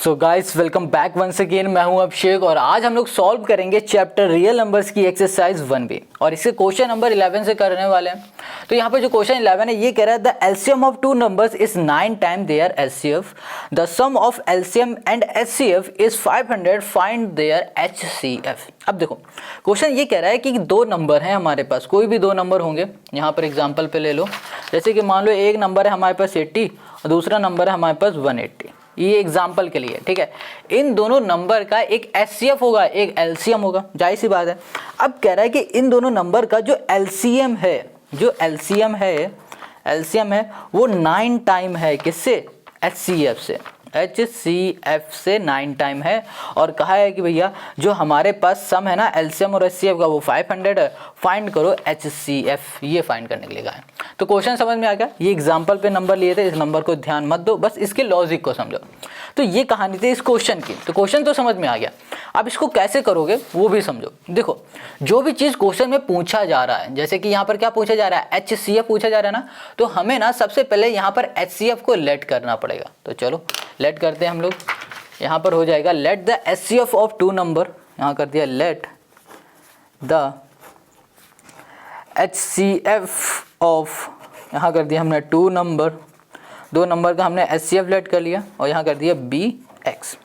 सो guys welcome back once again. मैं हूं अभिषेक और आज हम लोग सॉल्व करेंगे चैप्टर रियल नंबर्स की एक्सरसाइज 1B और इससे क्वेश्चन नंबर 11 से करने वाले हैं। तो यहाँ पर जो क्वेश्चन 11 है ये कह रहा है the LCM of two numbers is 9 time their HCF, the sum of LCM and HCF is 500, find their HCF. अब देखो क्वेश्चन ये कह रहा है कि दो नंबर हैं हमारे पास, कोई भी दो नंबर होंगे। यहाँ पर एग्जाम्पल पे ले लो, जैसे कि मान लो एक नंबर है हमारे पास 80 और दूसरा नंबर है हमारे पास 180। ये एग्जाम्पल के लिए, ठीक है। इन दोनों नंबर का एक एचसीएफ होगा, एक एलसीएम होगा, जाहिर सी बात है। अब कह रहा है कि इन दोनों नंबर का जो एलसीएम है, एलसीएम है वो 9 टाइम है। किससे? एचसीएफ से। एचसीएफ से 9 टाइम है और कहा है कि भैया जो हमारे पास सम है ना एलसीएम और एचसीएफ का वो 500 है, फाइंड करो एचसीएफ। ये फाइंड करने के लिए कहा है। तो क्वेश्चन समझ में आ गया। ये एग्जाम्पल पे नंबर लिए थे, इस नंबर को ध्यान मत दो, बस इसके लॉजिक को समझो। तो ये कहानी थी इस क्वेश्चन की। तो क्वेश्चन तो समझ में आ गया, अब इसको कैसे करोगे वो भी समझो। देखो जो भी चीज़ क्वेश्चन में पूछा जा रहा है, जैसे कि यहाँ पर क्या पूछा जा रहा है, एचसीएफ पूछा जा रहा है ना, तो हमें ना सबसे पहले यहाँ पर एचसीएफ को लेट करना पड़ेगा। तो चलो लेट करते हैं हम लोग। यहाँ पर हो जाएगा let the HCF of two number, यहाँ कर दिया लेट द एचसीएफ ऑफ, यहाँ कर दिया हमने टू नंबर, दो नंबर का हमने एचसीएफ लेट कर लिया और यहाँ कर दिया BX।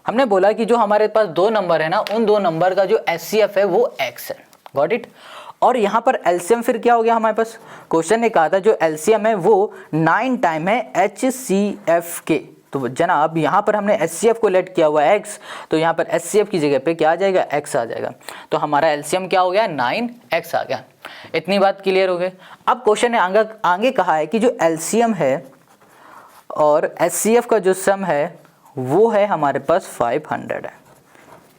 हमने बोला कि जो हमारे पास दो नंबर है ना, उन दो नंबर का जो एचसीएफ है वो X है। Got it. और यहाँ पर एलसीएम फिर क्या हो गया हमारे पास, क्वेश्चन ने कहा था जो एलसीएम है वो 9 टाइम है एचसीएफ के। तो जनाब यहाँ पर हमने एचसीएफ को लेट किया हुआ है X, तो यहाँ पर एचसीएफ की जगह पे क्या आ जाएगा, X आ जाएगा। तो हमारा एलसीएम क्या हो गया, 9X आ गया। इतनी बात क्लियर हो गई। अब क्वेश्चन ने आगे कहा है कि जो एलसीएम है और एचसीएफ का जो सम है वो है हमारे पास 500 है।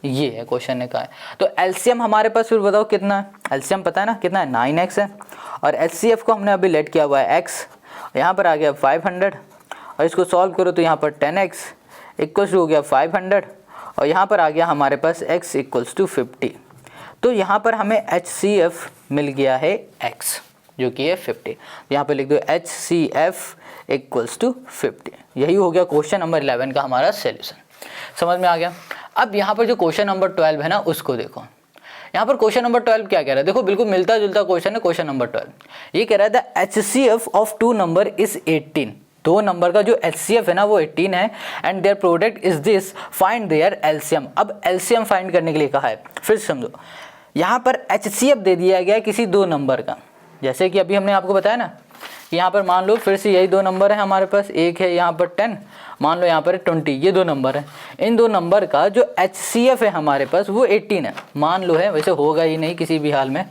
ये है क्वेश्चन ने कहा है। तो एलसीएम हमारे पास फिर बताओ कितना है, एलसीएम पता है ना कितना है, 9X है। और एचसीएफ को हमने अभी लेट किया हुआ है X, यहाँ पर आ गया 500 और इसको सॉल्व करो तो यहाँ पर 10X इक्वल्स टू हो गया 500 और यहाँ पर आ गया हमारे पास X इक्वल्स टू 50। तो यहाँ पर हमें HCF मिल गया है X जो कि है 50। यहाँ पर लिख दो HCF इक्वल्स टू 50। यही हो गया क्वेश्चन नंबर 11 का हमारा सॉल्यूशन। समझ में आ गया। अब यहाँ पर जो क्वेश्चन नंबर 12 है ना उसको देखो। यहाँ पर क्वेश्चन नंबर 12 क्या कह रहा है, देखो बिल्कुल मिलता जुलता क्वेश्चन है। क्वेश्चन नंबर 12 ये कह रहा है the HCF of two number is 18। दो नंबर का जो HCF है ना वो 18 है and their product is this, find their LCM. अब एलसीएम फाइंड करने के लिए कहा है। फिर समझो यहाँ पर HCF दे दिया गया है किसी दो नंबर का, जैसे कि अभी हमने आपको बताया ना कि यहाँ पर मान लो फिर से यही दो नंबर है हमारे पास, एक है यहाँ पर 10, मान लो यहाँ पर 20, ये दो नंबर है। इन दो नंबर का जो HCF है हमारे पास वो 18 है, मान लो है, वैसे होगा ही नहीं किसी भी हाल में।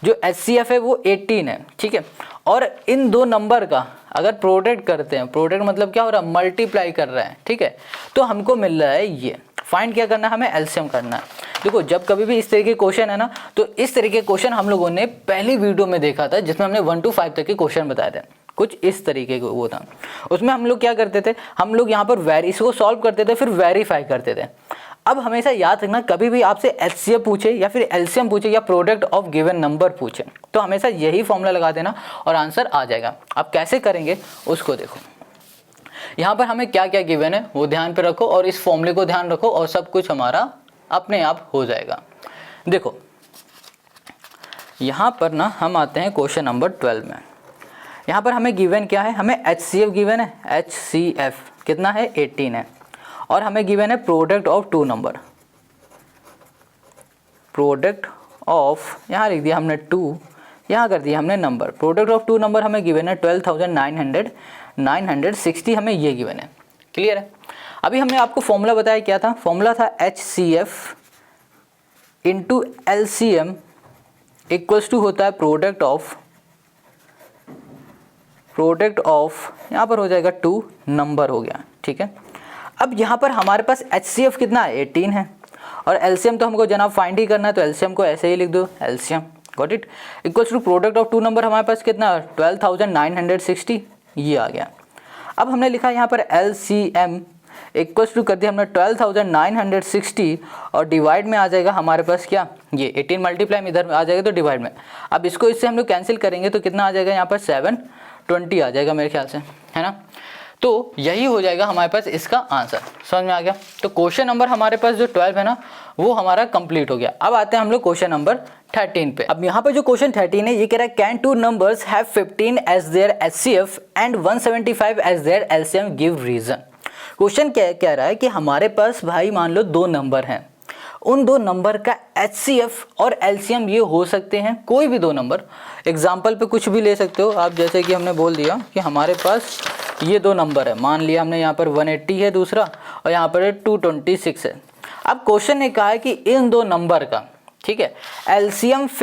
जो HCF है वो 18 है, ठीक है। और इन दो नंबर का अगर प्रोडक्ट करते हैं, प्रोडक्ट मतलब क्या हो रहा है, मल्टीप्लाई कर रहा है, ठीक है, तो हमको मिल रहा है ये। फाइंड क्या करना है, हमें एलसीएम करना है। देखो जब कभी भी इस तरीके के क्वेश्चन है ना, तो इस तरीके के क्वेश्चन हम लोगों ने पहली वीडियो में देखा था जिसमें हमने 1 to 5 तक के क्वेश्चन बताए थे। कुछ इस तरीके का वो था। उसमें हम लोग क्या करते थे, हम लोग यहाँ पर इसको सॉल्व करते थे फिर वेरीफाई करते थे। अब हमेशा याद रखना, कभी भी आपसे एचसीएफ पूछे या फिर एलसीएम पूछे या प्रोडक्ट ऑफ गिवन नंबर पूछे तो हमेशा यही फॉर्मूला लगा देना और आंसर आ जाएगा। अब कैसे करेंगे उसको देखो। यहाँ पर हमें क्या क्या गिवन है वो ध्यान पे रखो और इस फॉर्मूले को ध्यान रखो और सब कुछ हमारा अपने आप हो जाएगा। देखो यहाँ पर ना हम आते हैं क्वेश्चन नंबर 12 में। यहाँ पर हमें गिवन क्या है, हमें HCF गिवन है, HCF कितना है 18 है और हमें गिवन है product of two number, product of, यहाँ लिख दिया हमने 2, यहाँ कर दिया हमने number. Product of two number हमें गिवन है 12,960 हमें ये गिवन है। क्लियर है। अभी हमने आपको फॉर्मूला बताया, क्या था फॉर्मूला, था HCF into LCM equals to होता है प्रोडक्ट ऑफ यहाँ पर हो जाएगा 2 नंबर हो गया, ठीक है। अब यहाँ पर हमारे पास HCF कितना है 18 है और LCM तो हमको जनाब फाइंड ही करना है, तो LCM को ऐसे ही लिख दो, LCM got it equals to product of two number हमारे पास कितना 12,960 ये आ गया। अब हमने लिखा यहाँ पर LCM इक्वल्स टू कर दिया हमने 12,960 और डिवाइड में आ जाएगा हमारे पास क्या, ये 18 मल्टीप्लाई इधर आ जाएगा तो डिवाइड में। अब इसको इससे हम लोग कैंसिल करेंगे तो कितना आ जाएगा, यहाँ पर 720 आ जाएगा मेरे ख्याल से, है ना। तो यही हो जाएगा हमारे पास इसका आंसर। समझ में आ गया? तो क्वेश्चन नंबर हमारे पास जो 12 है ना वो हमारा कंप्लीट हो गया। अब आते हैं हम लोग क्वेश्चन नंबर 13 पे। अब यहाँ पर जो क्वेश्चन 13 है ये कह रहा है can two numbers have 15 as their HCF and 175 as their LCM, give reason. Question क्या कह रहा है कि हमारे पास भाई मान लो दो नंबर हैं, उन दो नंबर का HCF और LCM ये हो सकते हैं कोई भी दो नंबर। एग्जाम्पल पे कुछ भी ले सकते हो आप, जैसे कि हमने बोल दिया कि हमारे पास ये दो नंबर है, मान लिया हमने यहाँ पर 180 है दूसरा और यहाँ पर 226 है। अब क्वेश्चन ने कहा है कि इन दो नंबर का, ठीक है, HCF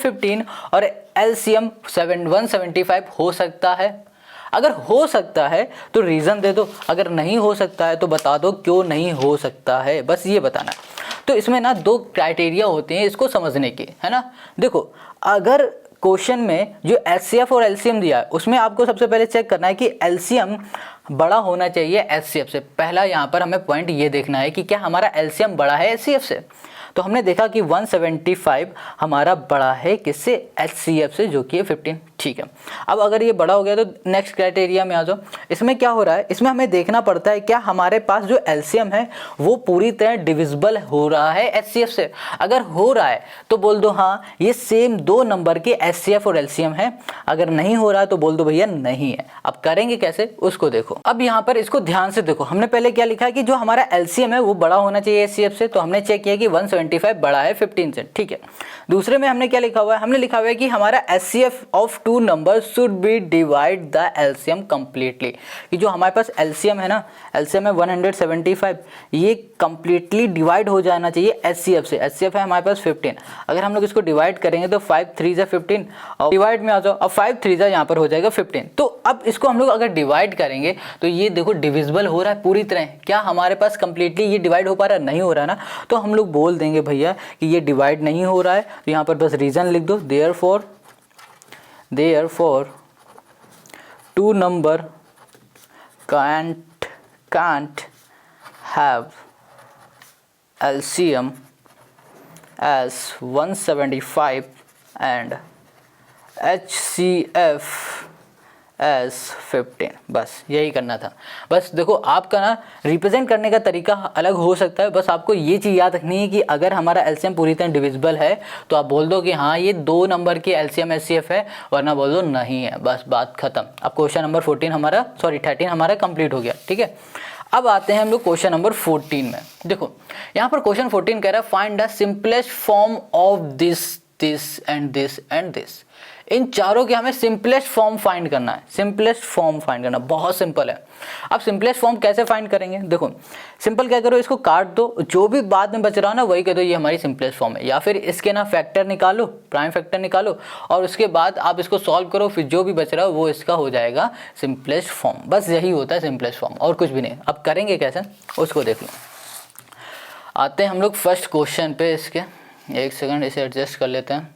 15 और LCM 175 हो सकता है। अगर हो सकता है तो रीज़न दे दो, अगर नहीं हो सकता है तो बता दो क्यों नहीं हो सकता है, बस ये बताना। तो इसमें ना दो क्राइटेरिया होते हैं इसको समझने के, है ना। देखो अगर क्वेश्चन में जो HCF और LCM दिया है उसमें आपको सबसे पहले चेक करना है कि LCM बड़ा होना चाहिए HCF से। पहला यहाँ पर हमें पॉइंट ये देखना है कि क्या हमारा LCM बड़ा है HCF से। तो हमने देखा कि 175 हमारा बड़ा है किससे, HCF से, जो कि 15, ठीक है। अब अगर ये बड़ा हो गया तो नेक्स्ट क्राइटेरिया में आ जाओ। इसमें क्या हो रहा है, इसमें हमें देखना पड़ता है क्या हमारे पास जो LCM है वो पूरी तरह डिविजिबल हो रहा है HCF से। अगर हो रहा है तो बोल दो हाँ ये सेम दो नंबर के HCF और LCM है, अगर नहीं हो रहा है तो बोल दो भैया नहीं है। अब करेंगे कैसे उसको देखो। अब यहाँ पर इसको ध्यान से देखो, हमने पहले क्या लिखा है कि जो हमारा LCM है वो बड़ा होना चाहिए HCF से, तो हमने चेक किया कि 175 बड़ा है 15 से, ठीक है। दूसरे में हमने क्या लिखा हुआ है, हमने लिखा हुआ है कि हमारा HCF of two number should be divide the LCM completely, कि जो हमारे पास LCM है ना, LCM है 175, ये कंप्लीटली डिवाइड हो जाना चाहिए HCF से। HCF है हमारे पास 15, अगर हम लोग इसको डिवाइड करेंगे तो 5 3 15 और डिवाइड में आ जाओ, अब 5 3 यहाँ पर हो जाएगा 15। तो अब इसको हम लोग अगर डिवाइड करेंगे तो ये देखो डिविजिबल हो रहा है पूरी तरह। क्या हमारे पास कंप्लीटली ये डिवाइड हो पा रहा है, नहीं हो रहा है ना, तो हम लोग बोल देंगे भैया कि ये डिवाइड नहीं हो रहा है। तो यहाँ पर बस रीजन लिख दो, therefore two number can't have LCM as 175 and HCF as 15। बस यही करना था। बस देखो आपका ना रिप्रेजेंट करने का तरीका अलग हो सकता है, बस आपको ये चीज़ याद रखनी है कि अगर हमारा LCM पूरी तरह डिविजिबल है तो आप बोल दो कि हाँ ये दो नंबर के LCM HCF है, वरना बोल दो नहीं है, बस बात खत्म। अब क्वेश्चन नंबर 13 हमारा कंप्लीट हो गया, ठीक है। अब आते हैं हम लोग क्वेश्चन नंबर 14 में। देखो यहाँ पर क्वेश्चन 14 कह रहा है find the simplest form of this and this and this. इन चारों के हमें सिंपलेस्ट फॉर्म फाइंड करना है। सिंपलेस्ट फॉर्म फाइंड करना बहुत सिंपल है। अब सिंपलेस्ट फॉर्म कैसे फाइंड करेंगे, देखो सिंपल क्या करो, इसको काट दो, जो भी बाद में बच रहा है ना वही कह दो ये हमारी सिंपलेस्ट फॉर्म है, या फिर इसके ना फैक्टर निकालो, प्राइम फैक्टर निकालो और उसके बाद आप इसको सॉल्व करो, फिर जो भी बच रहा है वो इसका हो जाएगा सिंपलेस्ट फॉर्म। बस यही होता है सिंपलेस्ट फॉर्म और कुछ भी नहीं। अब करेंगे कैसे उसको देख लो। आते हैं हम लोग फर्स्ट क्वेश्चन पे। इसके एक सेकंड इसे एडजस्ट कर लेते हैं।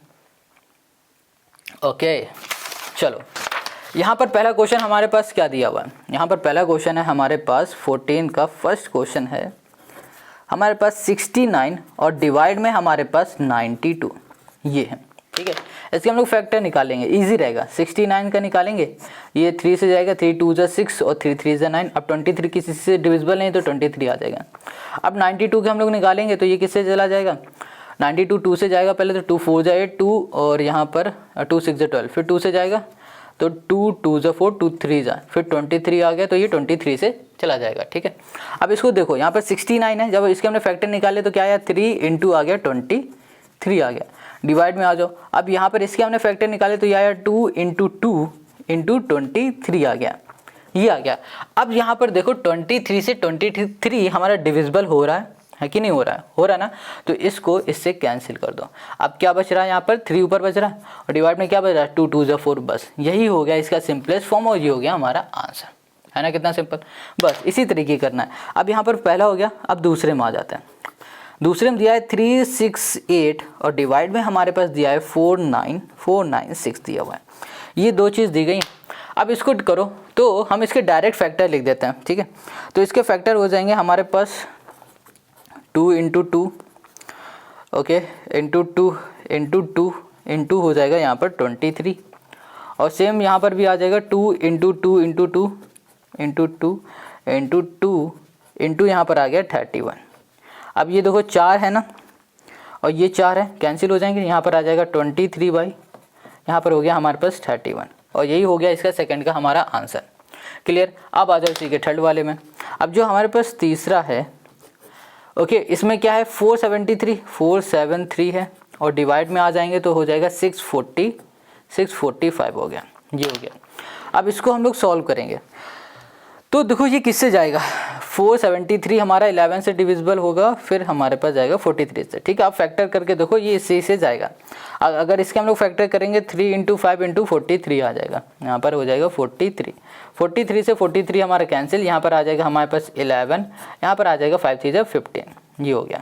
ओके चलो, यहाँ पर पहला क्वेश्चन हमारे पास क्या दिया हुआ है, यहाँ पर पहला क्वेश्चन है हमारे पास 14 का फर्स्ट क्वेश्चन है हमारे पास 69 और डिवाइड में हमारे पास 92 ये है, ठीक है। इसके हम लोग फैक्टर निकालेंगे, इजी रहेगा। 69 का निकालेंगे, ये 3 से जाएगा, 3 2 जा 6 और 3 3 जा 9। अब 23 किसी से डिविजिबल नहीं तो 23 आ जाएगा। अब 92 के हम लोग निकालेंगे तो ये किससे चला जाएगा, 92 2 से जाएगा, पहले तो 2 4 जा 8 2 और यहाँ पर 2 6 जा 12, फिर 2 से जाएगा तो 2 2 जा 4 2 3 जा, फिर 23 आ गया तो ये 23 से चला जाएगा, ठीक है। अब इसको देखो यहाँ पर 69 है, जब इसके हमने फैक्टर निकाले तो क्या आया 3 इंटू आ गया 23 आ गया। डिवाइड में आ जाओ, अब यहाँ पर इसके हमने फैक्टर निकाले तो ये आया 2 इंटू 2 इंटू 23 आ गया, ये आ गया। अब यहाँ पर देखो 23 से 23 हमारा डिविजिबल हो रहा है कि नहीं हो रहा है, हो रहा है ना, तो इसको इससे कैंसिल कर दो। अब क्या बच रहा है, यहाँ पर 3 ऊपर बच रहा है और डिवाइड में क्या बच रहा है 2 2 जा 4, बस यही हो गया इसका सिंपलेस्ट फॉर्म और ये हो गया हमारा आंसर, है ना। कितना सिंपल, बस इसी तरीके करना है। अब यहाँ पर पहला हो गया, अब दूसरे में आ जाते हैं। दूसरे में दिया है 368 और डिवाइड में हमारे पास दिया है 49496 दिया हुआ है, ये दो चीज़ दी गई। अब इसको करो तो हम इसके डायरेक्ट फैक्टर लिख देते हैं, ठीक है। तो इसके फैक्टर हो जाएंगे हमारे पास 2 into 2, okay, into 2 into 2 into हो जाएगा यहाँ पर 23 और सेम यहाँ पर भी आ जाएगा 2 into 2 into 2 into 2 into 2 into यहाँ पर आ गया 31। अब ये देखो 4 है ना और ये 4 है, कैंसिल हो जाएंगे, यहाँ पर आ जाएगा 23 बाई यहाँ पर हो गया हमारे पास 31 और यही हो गया इसका सेकंड का हमारा आंसर। क्लियर। अब आ जाओ इसी के थर्ड वाले में। अब जो हमारे पास तीसरा है ओके, इसमें क्या है 473 है और डिवाइड में आ जाएंगे तो हो जाएगा 645 हो गया, ये हो गया। अब इसको हम लोग सॉल्व करेंगे तो देखो ये किससे जाएगा, 473 हमारा 11 से डिविजिबल होगा, फिर हमारे पास जाएगा 43 से। ठीक है, आप फैक्टर करके देखो ये इससे से जाएगा। अगर इसके हम लोग फैक्टर करेंगे 3 इंटू 5 इंटू 43 आ जाएगा, यहाँ पर हो जाएगा 43 से 43 हमारा कैंसिल, यहाँ पर आ जाएगा हमारे पास 11, यहाँ पर आ जाएगा 5 3 जा 15, ये हो गया।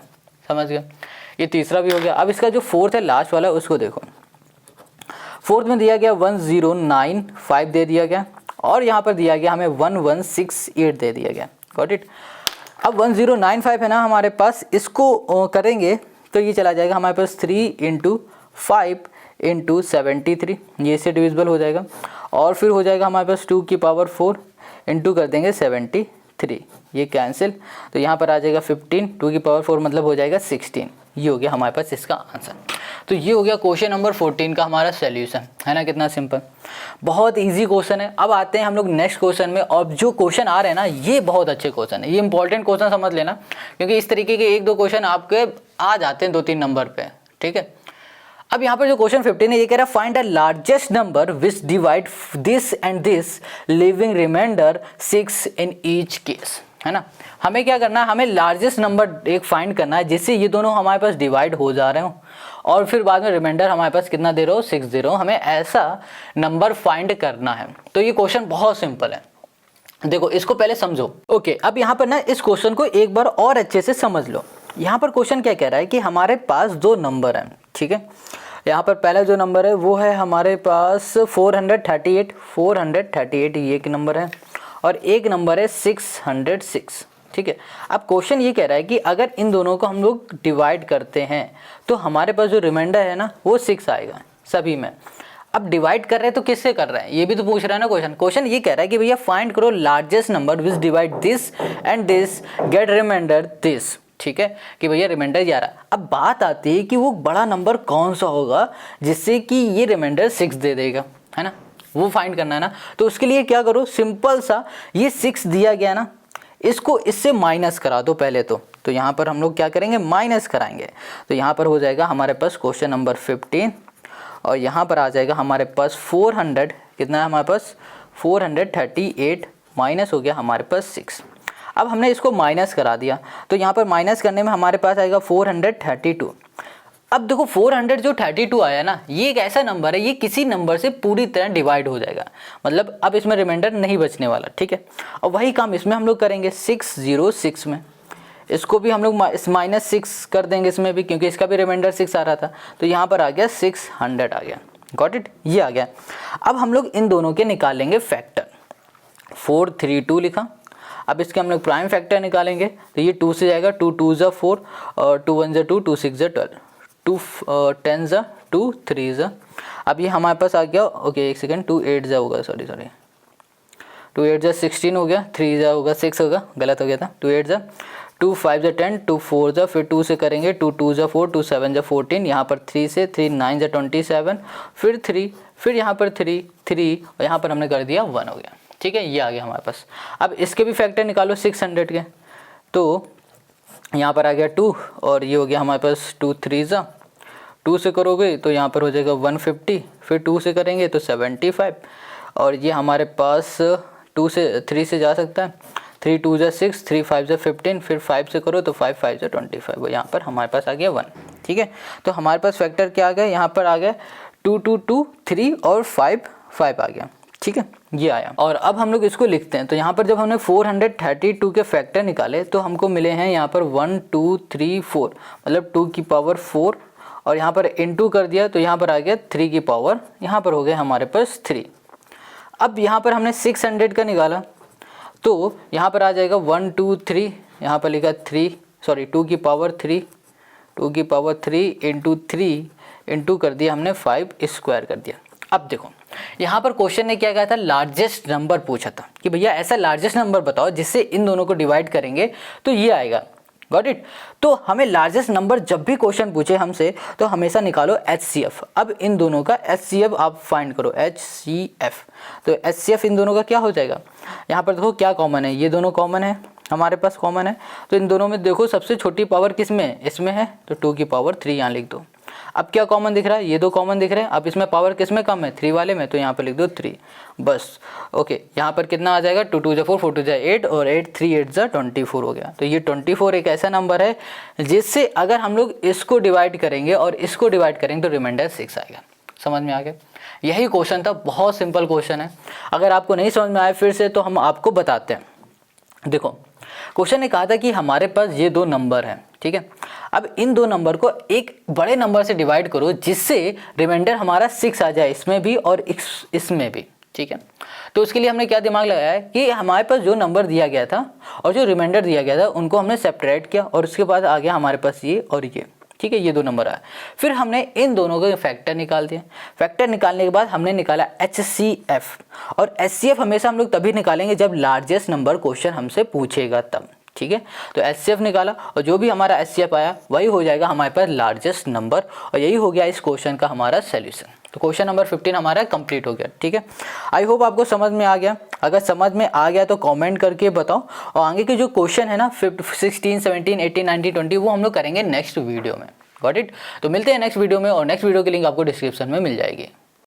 समझ गया, ये तीसरा भी हो गया। अब इसका जो फोर्थ है लास्ट वाला उसको देखो, फोर्थ में दिया गया 1095 दे दिया गया और यहाँ पर दिया गया हमें 1168 दे दिया गया। Got it. अब 1095 है ना हमारे पास, इसको करेंगे तो ये चला जाएगा हमारे पास 3 इंटू 5 इंटू 73, ये से डिविजिबल हो जाएगा और फिर हो जाएगा हमारे पास 2 की पावर 4 इंटू कर देंगे 73, ये कैंसिल, तो यहाँ पर आ जाएगा 15, 2 की पावर 4 मतलब हो जाएगा 16, ये हो गया हमारे पास इसका आंसर। तो ये हो गया क्वेश्चन नंबर 14 का हमारा सॉल्यूशन, है ना, कितना सिंपल, बहुत इजी क्वेश्चन है। अब आते हैं हम लोग नेक्स्ट क्वेश्चन में, और जो क्वेश्चन आ रहे हैं ना ये बहुत अच्छे क्वेश्चन है, ये इंपॉर्टेंट क्वेश्चन समझ लेना, क्योंकि इस तरीके के 1-2 क्वेश्चन आपके आ जाते हैं 2-3 नंबर पे। ठीक है, अब यहाँ पर जो क्वेश्चन 15 है ये कह रहा है find the largest number which divide this and this leaving remainder 6 in each case, है ना। हमें क्या करना है, हमें लार्जेस्ट नंबर एक फाइंड करना है जिससे ये दोनों हमारे पास डिवाइड हो जा रहे हो और फिर बाद में रिमाइंडर हमारे पास कितना दे रहे हो, 6 दे रहे हो, हमें ऐसा नंबर फाइंड करना है। तो ये क्वेश्चन बहुत सिंपल है, देखो इसको पहले समझो। ओके, अब यहाँ पर ना इस क्वेश्चन को एक बार और अच्छे से समझ लो। यहाँ पर क्वेश्चन क्या कह रहा है कि हमारे पास 2 नंबर हैं, ठीक है। यहाँ पर पहला जो नंबर है वो है हमारे पास 438 ये एक नंबर है और एक नंबर है 606, ठीक है। अब क्वेश्चन ये कह रहा है कि अगर इन दोनों को हम लोग डिवाइड करते हैं तो हमारे पास जो रिमाइंडर है ना वो 6 आएगा सभी में। अब डिवाइड कर रहे हैं तो किससे कर रहे हैं, ये भी तो पूछ रहा है ना क्वेश्चन। क्वेश्चन ये कह रहा है कि भैया फाइंड करो largest number which divide this and this get remainder this, ठीक है, कि भैया रिमाइंडर 11। अब बात आती है कि वो बड़ा नंबर कौन सा होगा जिससे कि ये रिमाइंडर 6 दे देगा, है ना, वो फाइंड करना है ना। तो उसके लिए क्या करो, सिंपल सा, ये 6 दिया गया ना, इसको इससे माइनस करा दो पहले तो यहाँ पर हम लोग क्या करेंगे, माइनस कराएंगे। तो यहाँ पर हो जाएगा हमारे पास क्वेश्चन नंबर 15 और यहाँ पर आ जाएगा हमारे पास 400, कितना है हमारे पास 438 माइनस हो गया हमारे पास 6। अब हमने इसको माइनस करा दिया तो यहाँ पर माइनस करने में हमारे पास आएगा 432। अब देखो 432 आया ना, ये एक ऐसा नंबर है, ये किसी नंबर से पूरी तरह डिवाइड हो जाएगा, मतलब अब इसमें रिमाइंडर नहीं बचने वाला, ठीक है। और वही काम इसमें हम लोग करेंगे 606 में, इसको भी हम लोग -6 कर देंगे इसमें भी, क्योंकि इसका भी रिमाइंडर 6 आ रहा था। तो यहाँ पर आ गया 600 आ गया। गॉट इट, ये आ गया। अब हम लोग इन दोनों के निकालेंगे फैक्टर, 432 लिखा। अब इसके हम लोग प्राइम फैक्टर निकालेंगे तो ये 2 से जाएगा, 2 2 ज़ा 4 और 2 1 ज़ा 2, 2 6 ज़ा 12, 2 10 ज़ा 2, 3 ज़ा। अब ये हमारे पास आ गया, ओके एक सेकेंड, 2 8 ज़ा होगा, सॉरी 2 8 ज़ा 16 हो गया, 3 ज़ा होगा 6 होगा, गलत हो गया था, 2 8 ज़ा 2 5 ज़ा 10, 2 4 ज़ा, फिर 2 से करेंगे, 2 2 ज़ा 4, 2 7 ज़ा 14, यहाँ पर 3 से 3 9 ज़ा 27, फिर 3, फिर यहाँ पर 3 और यहाँ पर हमने कर दिया 1 हो गया, ठीक है, ये आ गया हमारे पास। अब इसके भी फैक्टर निकालो 600 के, तो यहाँ पर आ गया 2 और ये हो गया हमारे पास 2 3 ज़ा, 2 से करोगे तो यहाँ पर हो जाएगा 150, फिर 2 से करेंगे तो 75 और ये हमारे पास 2 से 3 से जा सकता है, 3 2 ज़ा 6, 3 5 ज़ा 15, फिर 5 से करो तो 5 5 ज़ा 25, वो यहाँ पर हमारे पास आ गया 1, ठीक है। तो हमारे पास फैक्टर क्या आ गया, यहाँ पर आ गया 2 2 2 3 और 5 5 आ गया, ठीक है, ये आया। और अब हम लोग इसको लिखते हैं, तो यहाँ पर जब हमने 432 के फैक्टर निकाले तो हमको मिले हैं यहाँ पर 1 2 3 4, मतलब 2 की पावर 4 और यहाँ पर इनटू कर दिया तो यहाँ पर आ गया 3 की पावर, यहाँ पर हो गया हमारे पास 3। अब यहाँ पर हमने 600 का निकाला तो यहाँ पर आ जाएगा 1 2 3, यहाँ पर लिखा 2 की पावर 3, 2 की पावर 3 इंटू 3 इंटू कर दिया हमने 5 स्क्वायर कर दिया। अब देखो यहाँ पर क्वेश्चन ने क्या कहा था, लार्जेस्ट नंबर पूछा था कि भैया ऐसा लार्जेस्ट नंबर बताओ जिससे इन दोनों को डिवाइड करेंगे तो ये आएगा। Got it. तो हमें लार्जेस्ट नंबर जब भी क्वेश्चन पूछे हमसे तो हमेशा निकालो HCF। अब इन दोनों का HCF आप फाइंड करो, HCF। तो HCF इन दोनों का क्या हो जाएगा, यहाँ पर देखो क्या कॉमन है, ये दोनों कॉमन है, हमारे पास कॉमन है। तो इन दोनों में देखो सबसे छोटी पावर किस में है, इसमें है, तो 2 की पावर 3 यहाँ लिख दो। अब क्या कॉमन दिख रहा है, ये दो कॉमन दिख रहे हैं। अब इसमें पावर किस में कम है, 3 वाले में, तो यहाँ पे लिख दो 3 बस। ओके, यहाँ पर कितना आ जाएगा, 2 2 जा 4, 4 2 जा 8 और 8 3 8 जा 24 हो गया। तो ये 24 एक ऐसा नंबर है जिससे अगर हम लोग इसको डिवाइड करेंगे और इसको डिवाइड करेंगे तो रिमाइंडर 6 आएगा। समझ में आ गया, यही क्वेश्चन था, बहुत सिंपल क्वेश्चन है। अगर आपको नहीं समझ में आए फिर से तो हम आपको बताते हैं। देखो क्वेश्चन ने कहा था कि हमारे पास ये दो नंबर हैं, ठीक है। अब इन दो नंबर को एक बड़े नंबर से डिवाइड करो जिससे रिमाइंडर हमारा 6 आ जाए, इसमें भी और इसमें भी, ठीक है। तो उसके लिए हमने क्या दिमाग लगाया है कि हमारे पास जो नंबर दिया गया था और जो रिमाइंडर दिया गया था उनको हमने सेपरेट किया और उसके बाद आ गया हमारे पास ये और ये, ठीक है, ये दो नंबर आया। फिर हमने इन दोनों के फैक्टर निकाल दिए। फैक्टर निकालने के बाद हमने निकाला HCF, और HCF हमेशा हम लोग तभी निकालेंगे जब लार्जेस्ट नंबर क्वेश्चन हमसे पूछेगा तब, ठीक है। तो HCF निकाला और जो भी हमारा HCF आया वही हो जाएगा हमारे पास लार्जेस्ट नंबर, और यही हो गया इस क्वेश्चन का हमारा सोल्यूशन। तो क्वेश्चन नंबर 15 हमारा कंप्लीट हो गया, ठीक है। आई होप आपको समझ में आ गया। अगर समझ में आ गया तो कमेंट करके बताओ, और आगे के जो क्वेश्चन है ना 16, 17, 18, 19, 20 वो हम लोग करेंगे नेक्स्ट वीडियो में। Got it. तो मिलते हैं नेक्स्ट वीडियो में, और नेक्स्ट वीडियो की लिंक आपको डिस्क्रिप्शन में मिल जाएगी।